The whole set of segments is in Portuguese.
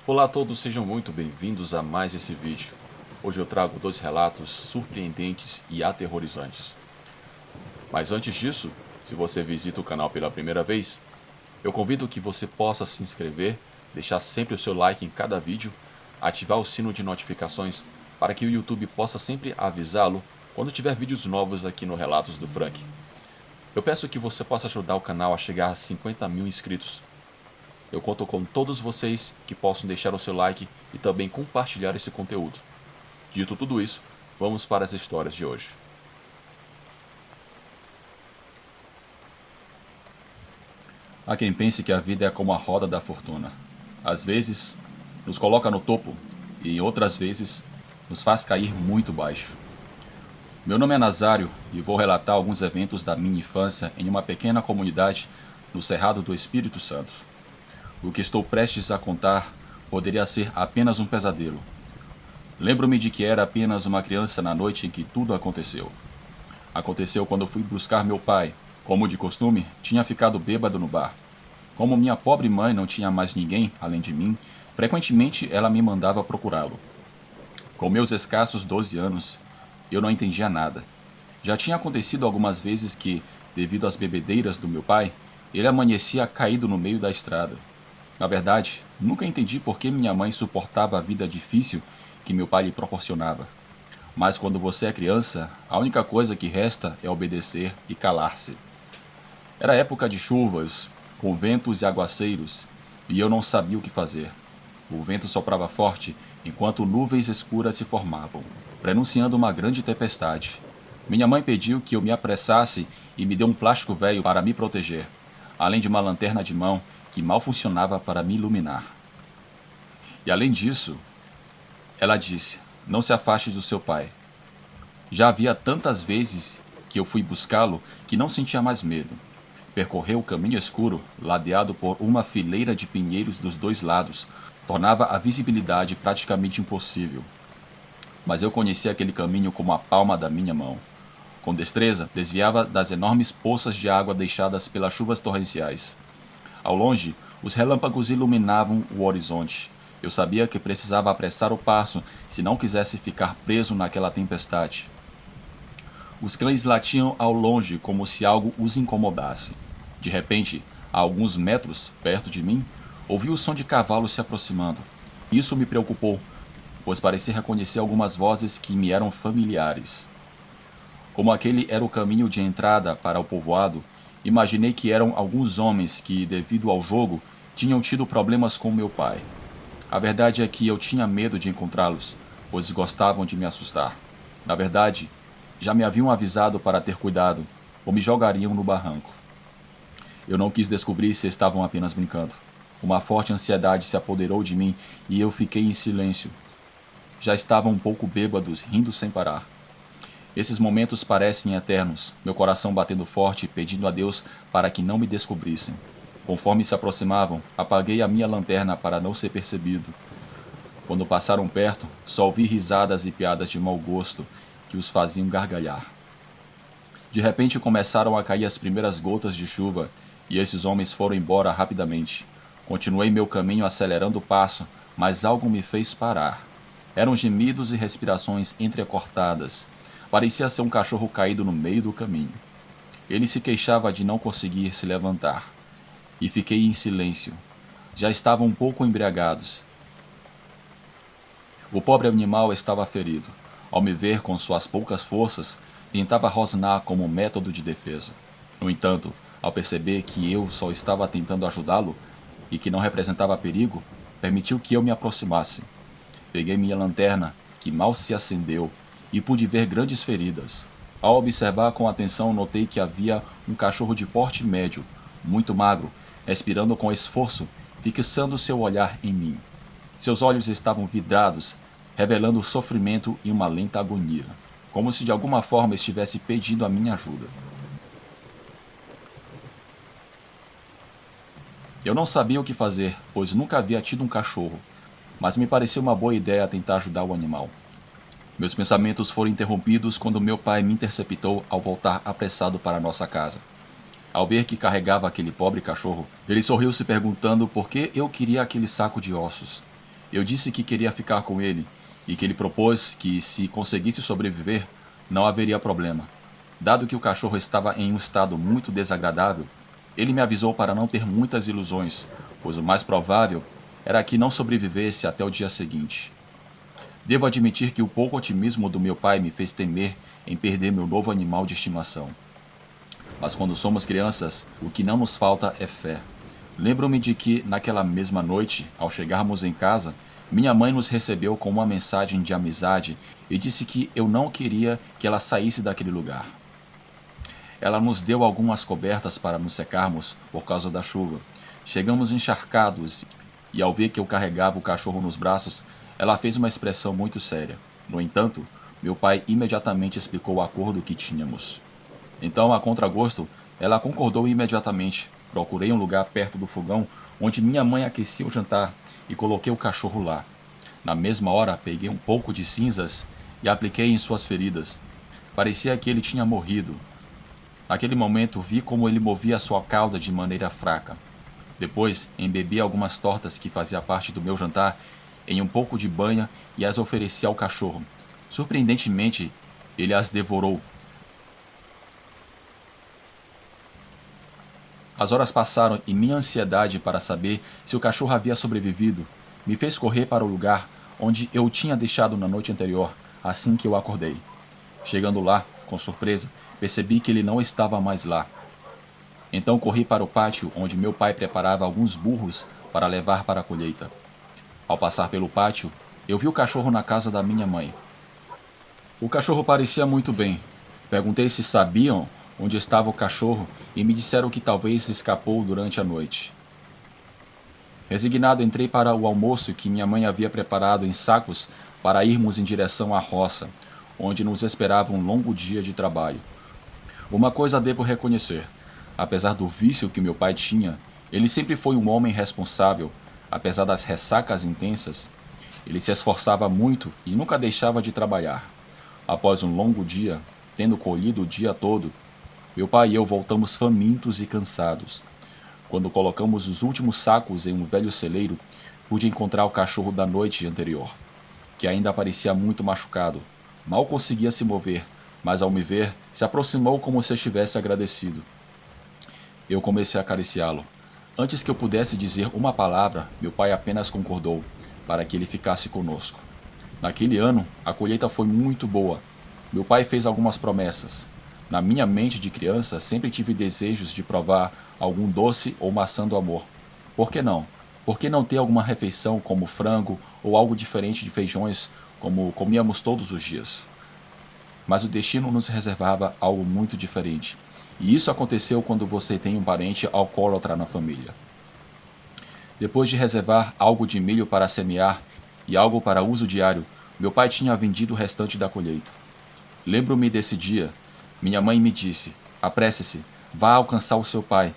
Olá a todos, sejam muito bem-vindos a mais esse vídeo. Hoje eu trago dois relatos surpreendentes e aterrorizantes. Mas antes disso, se você visita o canal pela primeira vez, eu convido que você possa se inscrever, deixar sempre o seu like em cada vídeo, ativar o sino de notificações para que o YouTube possa sempre avisá-lo quando tiver vídeos novos aqui no Relatos do Frank. Eu peço que você possa ajudar o canal a chegar a 50 mil inscritos. Eu conto com todos vocês que possam deixar o seu like e também compartilhar esse conteúdo. Dito tudo isso, vamos para as histórias de hoje. Há quem pense que a vida é como a roda da fortuna. Às vezes, nos coloca no topo e outras vezes, nos faz cair muito baixo. Meu nome é Nazário e vou relatar alguns eventos da minha infância em uma pequena comunidade no Cerrado do Espírito Santo. O que estou prestes a contar poderia ser apenas um pesadelo. Lembro-me de que era apenas uma criança na noite em que tudo aconteceu. Aconteceu quando fui buscar meu pai. Como de costume, tinha ficado bêbado no bar. Como minha pobre mãe não tinha mais ninguém além de mim, frequentemente ela me mandava procurá-lo. Com meus escassos 12 anos, eu não entendia nada. Já tinha acontecido algumas vezes que, devido às bebedeiras do meu pai, ele amanhecia caído no meio da estrada. Na verdade, nunca entendi por que minha mãe suportava a vida difícil que meu pai lhe proporcionava. Mas quando você é criança, a única coisa que resta é obedecer e calar-se. Era época de chuvas, com ventos e aguaceiros, e eu não sabia o que fazer. O vento soprava forte, enquanto nuvens escuras se formavam, prenunciando uma grande tempestade. Minha mãe pediu que eu me apressasse e me deu um plástico velho para me proteger, além de uma lanterna de mão que mal funcionava para me iluminar. E além disso, ela disse: "Não se afaste do seu pai." Já havia tantas vezes que eu fui buscá-lo que não sentia mais medo. Percorreu o caminho escuro, ladeado por uma fileira de pinheiros dos dois lados, tornava a visibilidade praticamente impossível. Mas eu conhecia aquele caminho como a palma da minha mão. Com destreza, desviava das enormes poças de água deixadas pelas chuvas torrenciais. Ao longe, os relâmpagos iluminavam o horizonte. Eu sabia que precisava apressar o passo se não quisesse ficar preso naquela tempestade. Os cães latiam ao longe como se algo os incomodasse. De repente, a alguns metros perto de mim, ouvi o som de cavalos se aproximando. Isso me preocupou, pois parecia reconhecer algumas vozes que me eram familiares. Como aquele era o caminho de entrada para o povoado, imaginei que eram alguns homens que, devido ao jogo, tinham tido problemas com meu pai. A verdade é que eu tinha medo de encontrá-los, pois gostavam de me assustar. Na verdade, já me haviam avisado para ter cuidado, ou me jogariam no barranco. Eu não quis descobrir se estavam apenas brincando. Uma forte ansiedade se apoderou de mim e eu fiquei em silêncio. Já estavam um pouco bêbados, rindo sem parar. Esses momentos parecem eternos, meu coração batendo forte, pedindo a Deus para que não me descobrissem. Conforme se aproximavam, apaguei a minha lanterna para não ser percebido. Quando passaram perto, só ouvi risadas e piadas de mau gosto que os faziam gargalhar. De repente começaram a cair as primeiras gotas de chuva e esses homens foram embora rapidamente. Continuei meu caminho acelerando o passo, mas algo me fez parar. Eram gemidos e respirações entrecortadas. Parecia ser um cachorro caído no meio do caminho. Ele se queixava de não conseguir se levantar. E fiquei em silêncio. Já estavam um pouco embriagados. O pobre animal estava ferido. Ao me ver com suas poucas forças, tentava rosnar como um método de defesa. No entanto, ao perceber que eu só estava tentando ajudá-lo e que não representava perigo, permitiu que eu me aproximasse. Peguei minha lanterna, que mal se acendeu, e pude ver grandes feridas. Ao observar com atenção, notei que havia um cachorro de porte médio, muito magro, respirando com esforço, fixando seu olhar em mim. Seus olhos estavam vidrados, revelando sofrimento e uma lenta agonia, como se de alguma forma estivesse pedindo a minha ajuda. Eu não sabia o que fazer, pois nunca havia tido um cachorro, mas me pareceu uma boa ideia tentar ajudar o animal. Meus pensamentos foram interrompidos quando meu pai me interceptou ao voltar apressado para nossa casa. Ao ver que carregava aquele pobre cachorro, ele sorriu se perguntando por que eu queria aquele saco de ossos. Eu disse que queria ficar com ele e que ele propôs que, se conseguisse sobreviver, não haveria problema. Dado que o cachorro estava em um estado muito desagradável, ele me avisou para não ter muitas ilusões, pois o mais provável era que não sobrevivesse até o dia seguinte. Devo admitir que o pouco otimismo do meu pai me fez temer em perder meu novo animal de estimação. Mas quando somos crianças, o que não nos falta é fé. Lembro-me de que, naquela mesma noite, ao chegarmos em casa, minha mãe nos recebeu com uma mensagem de amizade e disse que eu não queria que ela saísse daquele lugar. Ela nos deu algumas cobertas para nos secarmos por causa da chuva. Chegamos encharcados e, ao ver que eu carregava o cachorro nos braços, ela fez uma expressão muito séria. No entanto, meu pai imediatamente explicou o acordo que tínhamos. Então, a contragosto, ela concordou imediatamente. Procurei um lugar perto do fogão onde minha mãe aquecia o jantar e coloquei o cachorro lá. Na mesma hora, peguei um pouco de cinzas e apliquei em suas feridas. Parecia que ele tinha morrido. Naquele momento, vi como ele movia sua cauda de maneira fraca. Depois, embebi algumas tortas que fazia parte do meu jantar em um pouco de banha e as ofereci ao cachorro. Surpreendentemente, ele as devorou. As horas passaram e minha ansiedade para saber se o cachorro havia sobrevivido me fez correr para o lugar onde eu o tinha deixado na noite anterior, assim que eu acordei. Chegando lá, com surpresa, percebi que ele não estava mais lá. Então corri para o pátio onde meu pai preparava alguns burros para levar para a colheita. Ao passar pelo pátio, eu vi o cachorro na casa da minha mãe. O cachorro parecia muito bem. Perguntei se sabiam onde estava o cachorro e me disseram que talvez escapou durante a noite. Resignado, entrei para o almoço que minha mãe havia preparado em sacos para irmos em direção à roça, onde nos esperava um longo dia de trabalho. Uma coisa devo reconhecer: apesar do vício que meu pai tinha, ele sempre foi um homem responsável. Apesar das ressacas intensas, ele se esforçava muito e nunca deixava de trabalhar. Após um longo dia, tendo colhido o dia todo, meu pai e eu voltamos famintos e cansados. Quando colocamos os últimos sacos em um velho celeiro, pude encontrar o cachorro da noite anterior, que ainda parecia muito machucado. Mal conseguia se mover, mas ao me ver, se aproximou como se estivesse agradecido. Eu comecei a acariciá-lo. Antes que eu pudesse dizer uma palavra, meu pai apenas concordou, para que ele ficasse conosco. Naquele ano, a colheita foi muito boa. Meu pai fez algumas promessas. Na minha mente de criança, sempre tive desejos de provar algum doce ou maçã do amor. Por que não? Por que não ter alguma refeição como frango ou algo diferente de feijões como comíamos todos os dias? Mas o destino nos reservava algo muito diferente. E isso aconteceu quando você tem um parente alcoólatra na família. Depois de reservar algo de milho para semear e algo para uso diário, meu pai tinha vendido o restante da colheita. Lembro-me desse dia. Minha mãe me disse: apresse-se, vá alcançar o seu pai,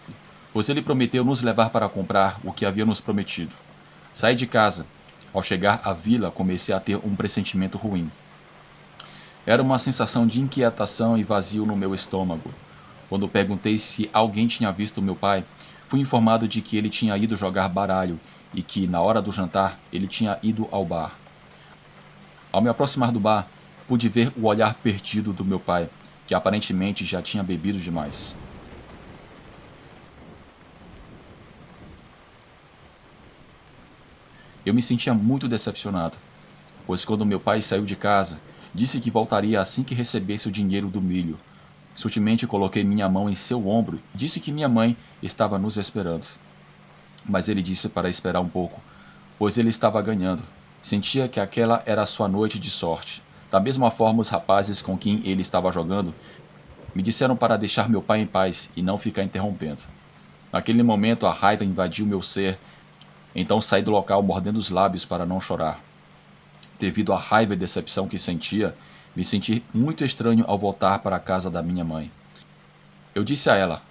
pois ele prometeu nos levar para comprar o que havia nos prometido. Saí de casa. Ao chegar à vila, comecei a ter um pressentimento ruim. Era uma sensação de inquietação e vazio no meu estômago. Quando perguntei se alguém tinha visto meu pai, fui informado de que ele tinha ido jogar baralho e que, na hora do jantar, ele tinha ido ao bar. Ao me aproximar do bar, pude ver o olhar perdido do meu pai, que aparentemente já tinha bebido demais. Eu me sentia muito decepcionado, pois quando meu pai saiu de casa, disse que voltaria assim que recebesse o dinheiro do milho. Sutilmente coloquei minha mão em seu ombro e disse que minha mãe estava nos esperando. Mas ele disse para esperar um pouco, pois ele estava ganhando. Sentia que aquela era a sua noite de sorte. Da mesma forma, os rapazes com quem ele estava jogando me disseram para deixar meu pai em paz e não ficar interrompendo. Naquele momento, a raiva invadiu meu ser, então saí do local mordendo os lábios para não chorar. Devido à raiva e decepção que sentia, me senti muito estranho ao voltar para a casa da minha mãe. Eu disse a ela: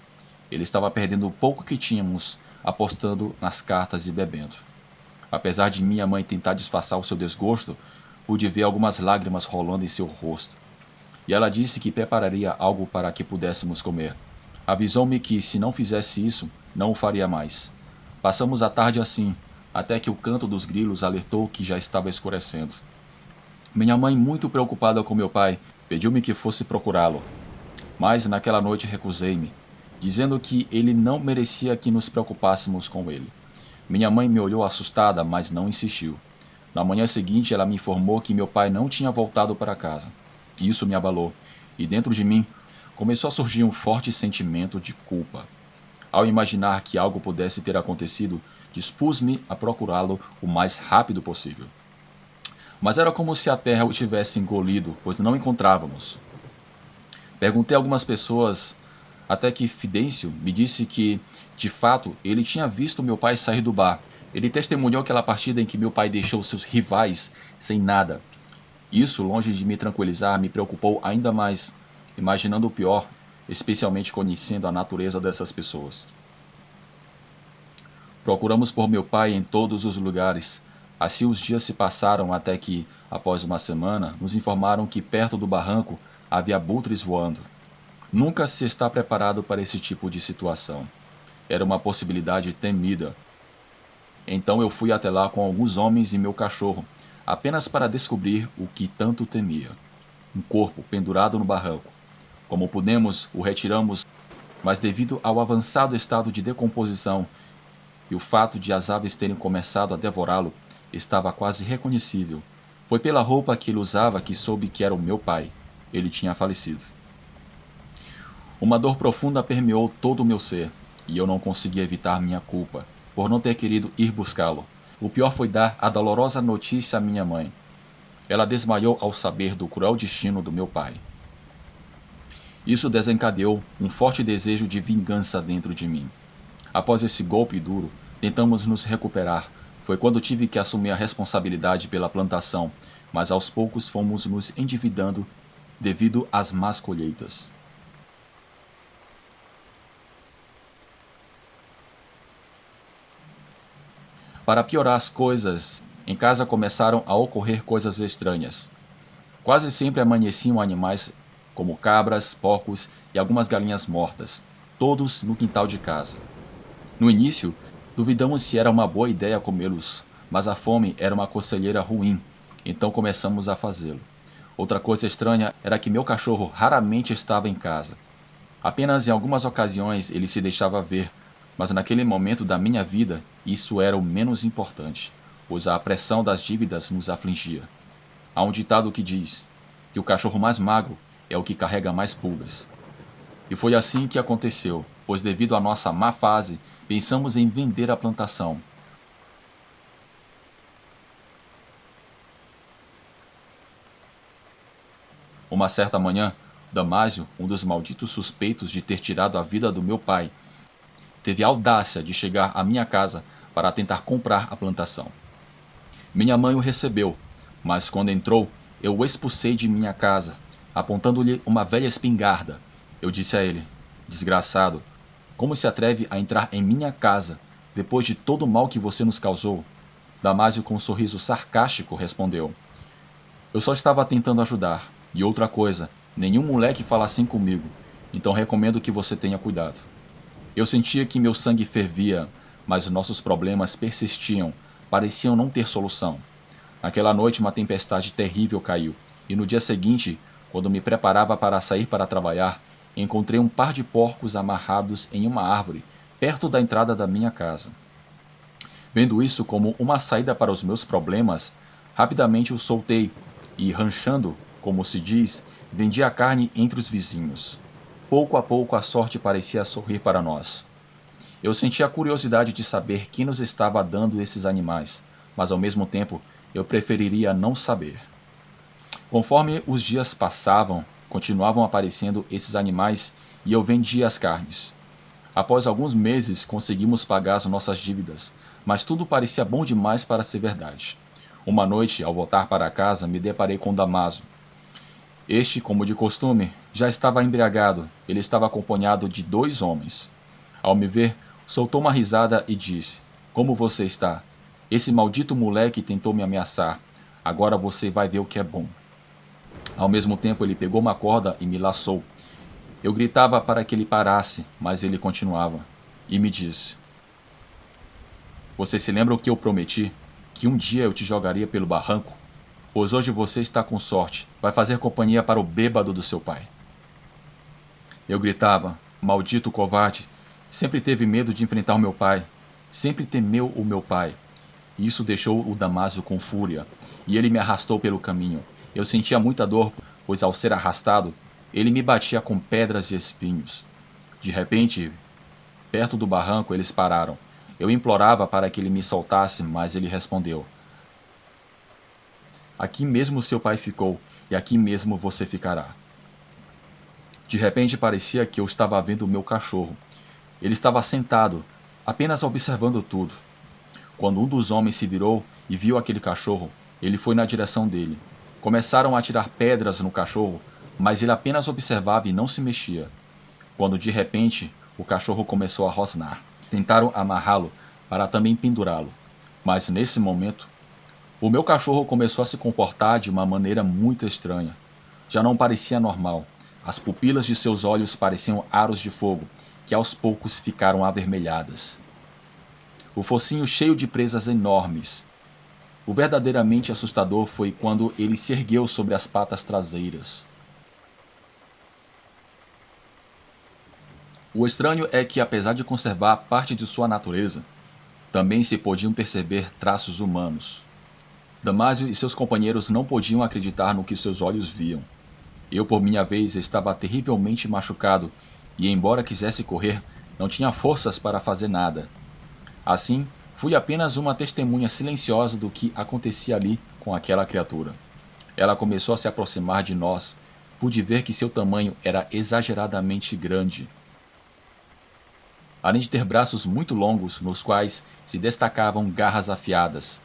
ele estava perdendo o pouco que tínhamos, apostando nas cartas e bebendo. Apesar de minha mãe tentar disfarçar o seu desgosto, pude ver algumas lágrimas rolando em seu rosto. E ela disse que prepararia algo para que pudéssemos comer. Avisou-me que, se não fizesse isso, não o faria mais. Passamos a tarde assim, até que o canto dos grilos alertou que já estava escurecendo. Minha mãe, muito preocupada com meu pai, pediu-me que fosse procurá-lo. Mas naquela noite recusei-me, dizendo que ele não merecia que nos preocupássemos com ele. Minha mãe me olhou assustada, mas não insistiu. Na manhã seguinte, ela me informou que meu pai não tinha voltado para casa. Isso me abalou, e dentro de mim começou a surgir um forte sentimento de culpa. Ao imaginar que algo pudesse ter acontecido, dispus-me a procurá-lo o mais rápido possível. Mas era como se a terra o tivesse engolido, pois não encontrávamos. Perguntei a algumas pessoas, até que Fidêncio me disse que, de fato, ele tinha visto meu pai sair do bar. Ele testemunhou aquela partida em que meu pai deixou seus rivais sem nada. Isso, longe de me tranquilizar, me preocupou ainda mais, imaginando o pior, especialmente conhecendo a natureza dessas pessoas. Procuramos por meu pai em todos os lugares. Assim os dias se passaram até que, após uma semana, nos informaram que perto do barranco havia abutres voando. Nunca se está preparado para esse tipo de situação. Era uma possibilidade temida. Então eu fui até lá com alguns homens e meu cachorro, apenas para descobrir o que tanto temia. Um corpo pendurado no barranco. Como pudemos, o retiramos, mas devido ao avançado estado de decomposição e o fato de as aves terem começado a devorá-lo, estava quase reconhecível. Foi pela roupa que ele usava que soube que era o meu pai. Ele tinha falecido. Uma dor profunda permeou todo o meu ser, e eu não conseguia evitar minha culpa, por não ter querido ir buscá-lo. O pior foi dar a dolorosa notícia à minha mãe. Ela desmaiou ao saber do cruel destino do meu pai. Isso desencadeou um forte desejo de vingança dentro de mim. Após esse golpe duro, tentamos nos recuperar. Foi quando tive que assumir a responsabilidade pela plantação, mas aos poucos fomos nos endividando devido às más colheitas. Para piorar as coisas, em casa começaram a ocorrer coisas estranhas. Quase sempre amanheciam animais como cabras, porcos e algumas galinhas mortas, todos no quintal de casa. No início, duvidamos se era uma boa ideia comê-los, mas a fome era uma conselheira ruim, então começamos a fazê-lo. Outra coisa estranha era que meu cachorro raramente estava em casa. Apenas em algumas ocasiões ele se deixava ver, mas naquele momento da minha vida isso era o menos importante, pois a pressão das dívidas nos afligia. Há um ditado que diz que o cachorro mais magro é o que carrega mais pulgas. E foi assim que aconteceu, pois devido à nossa má fase, pensamos em vender a plantação. Uma certa manhã, Damásio, um dos malditos suspeitos de ter tirado a vida do meu pai, teve a audácia de chegar à minha casa para tentar comprar a plantação. Minha mãe o recebeu, mas quando entrou, eu o expulsei de minha casa, apontando-lhe uma velha espingarda. Eu disse a ele: desgraçado, como se atreve a entrar em minha casa, depois de todo o mal que você nos causou? Damásio, com um sorriso sarcástico, respondeu: eu só estava tentando ajudar. E outra coisa, nenhum moleque fala assim comigo, então recomendo que você tenha cuidado. Eu sentia que meu sangue fervia, mas nossos problemas persistiam, pareciam não ter solução. Naquela noite uma tempestade terrível caiu, e no dia seguinte, quando me preparava para sair para trabalhar, encontrei um par de porcos amarrados em uma árvore, perto da entrada da minha casa. Vendo isso como uma saída para os meus problemas, rapidamente o soltei e, ranchando, como se diz, vendi a carne entre os vizinhos. Pouco a pouco a sorte parecia sorrir para nós. Eu sentia a curiosidade de saber quem nos estava dando esses animais, mas ao mesmo tempo eu preferiria não saber. Conforme os dias passavam, continuavam aparecendo esses animais e eu vendia as carnes. Após alguns meses conseguimos pagar as nossas dívidas, mas tudo parecia bom demais para ser verdade. Uma noite, ao voltar para casa, me deparei com Damaso. Este, como de costume, já estava embriagado. Ele estava acompanhado de 2 homens. Ao me ver, soltou uma risada e disse: como você está? Esse maldito moleque tentou me ameaçar. Agora você vai ver o que é bom. Ao mesmo tempo, ele pegou uma corda e me laçou. Eu gritava para que ele parasse, mas ele continuava. E me disse: Você se lembra o que eu prometi? Que um dia eu te jogaria pelo barranco? Pois hoje você está com sorte. Vai fazer companhia para o bêbado do seu pai. Eu gritava, maldito covarde. Sempre teve medo de enfrentar o meu pai. Sempre temeu o meu pai. E isso deixou o Damásio com fúria. E ele me arrastou pelo caminho. Eu sentia muita dor, pois ao ser arrastado, ele me batia com pedras e espinhos. De repente, perto do barranco, eles pararam. Eu implorava para que ele me soltasse, mas ele respondeu: aqui mesmo seu pai ficou, e aqui mesmo você ficará. De repente parecia que eu estava vendo o meu cachorro. Ele estava sentado, apenas observando tudo. Quando um dos homens se virou e viu aquele cachorro, ele foi na direção dele. Começaram a atirar pedras no cachorro, mas ele apenas observava e não se mexia. Quando de repente o cachorro começou a rosnar. Tentaram amarrá-lo para também pendurá-lo, mas nesse momento o meu cachorro começou a se comportar de uma maneira muito estranha. Já não parecia normal. As pupilas de seus olhos pareciam aros de fogo, que aos poucos ficaram avermelhadas. O focinho cheio de presas enormes. O verdadeiramente assustador foi quando ele se ergueu sobre as patas traseiras. O estranho é que, apesar de conservar parte de sua natureza, também se podiam perceber traços humanos. Damásio e seus companheiros não podiam acreditar no que seus olhos viam. Eu, por minha vez, estava terrivelmente machucado e, embora quisesse correr, não tinha forças para fazer nada. Assim, fui apenas uma testemunha silenciosa do que acontecia ali com aquela criatura. Ela começou a se aproximar de nós. Pude ver que seu tamanho era exageradamente grande. Além de ter braços muito longos, nos quais se destacavam garras afiadas.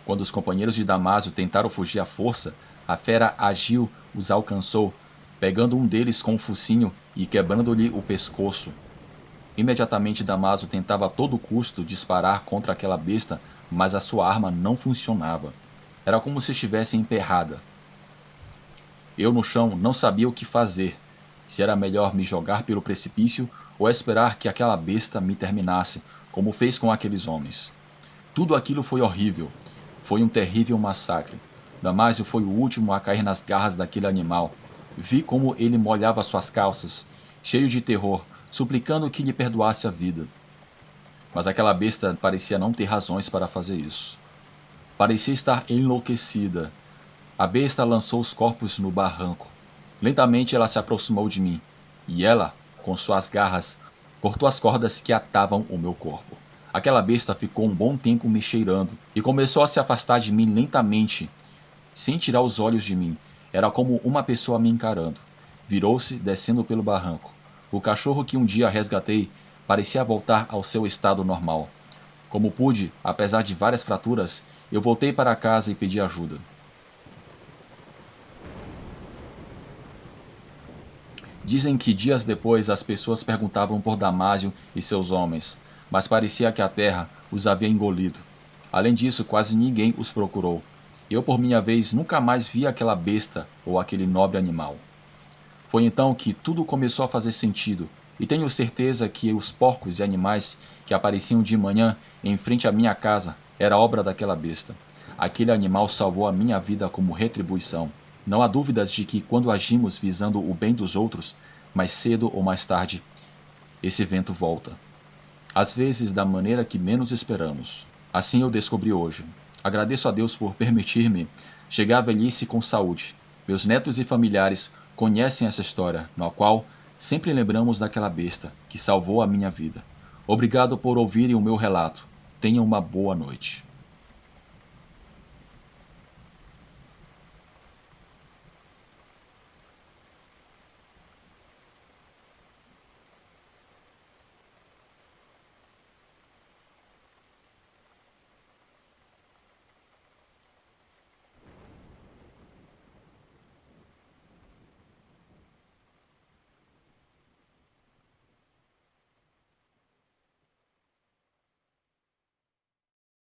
Quando os companheiros de Damásio tentaram fugir à força, a fera agiu, os alcançou, pegando um deles com um focinho e quebrando-lhe o pescoço. Imediatamente Damásio tentava a todo custo disparar contra aquela besta, mas a sua arma não funcionava. Era como se estivesse emperrada. Eu no chão não sabia o que fazer, se era melhor me jogar pelo precipício ou esperar que aquela besta me terminasse, como fez com aqueles homens. Tudo aquilo foi horrível. Foi um terrível massacre. Damásio foi o último a cair nas garras daquele animal. Vi como ele molhava suas calças, cheio de terror, suplicando que lhe perdoasse a vida. Mas aquela besta parecia não ter razões para fazer isso. Parecia estar enlouquecida. A besta lançou os corpos no barranco. Lentamente ela se aproximou de mim, e ela, com suas garras, cortou as cordas que atavam o meu corpo. Aquela besta ficou um bom tempo me cheirando e começou a se afastar de mim lentamente, sem tirar os olhos de mim. Era como uma pessoa me encarando. Virou-se, descendo pelo barranco. O cachorro que um dia resgatei parecia voltar ao seu estado normal. Como pude, apesar de várias fraturas, eu voltei para casa e pedi ajuda. Dizem que dias depois as pessoas perguntavam por Damásio e seus homens, mas parecia que a terra os havia engolido. Além disso, quase ninguém os procurou. Eu, por minha vez, nunca mais vi aquela besta ou aquele nobre animal. Foi então que tudo começou a fazer sentido, e tenho certeza que os porcos e animais que apareciam de manhã em frente à minha casa era obra daquela besta. Aquele animal salvou a minha vida como retribuição. Não há dúvidas de que, quando agimos visando o bem dos outros, mais cedo ou mais tarde, esse vento volta. Às vezes, da maneira que menos esperamos. Assim eu descobri hoje. Agradeço a Deus por permitir-me chegar à velhice com saúde. Meus netos e familiares conhecem essa história, na qual sempre lembramos daquela besta que salvou a minha vida. Obrigado por ouvirem o meu relato. Tenham uma boa noite.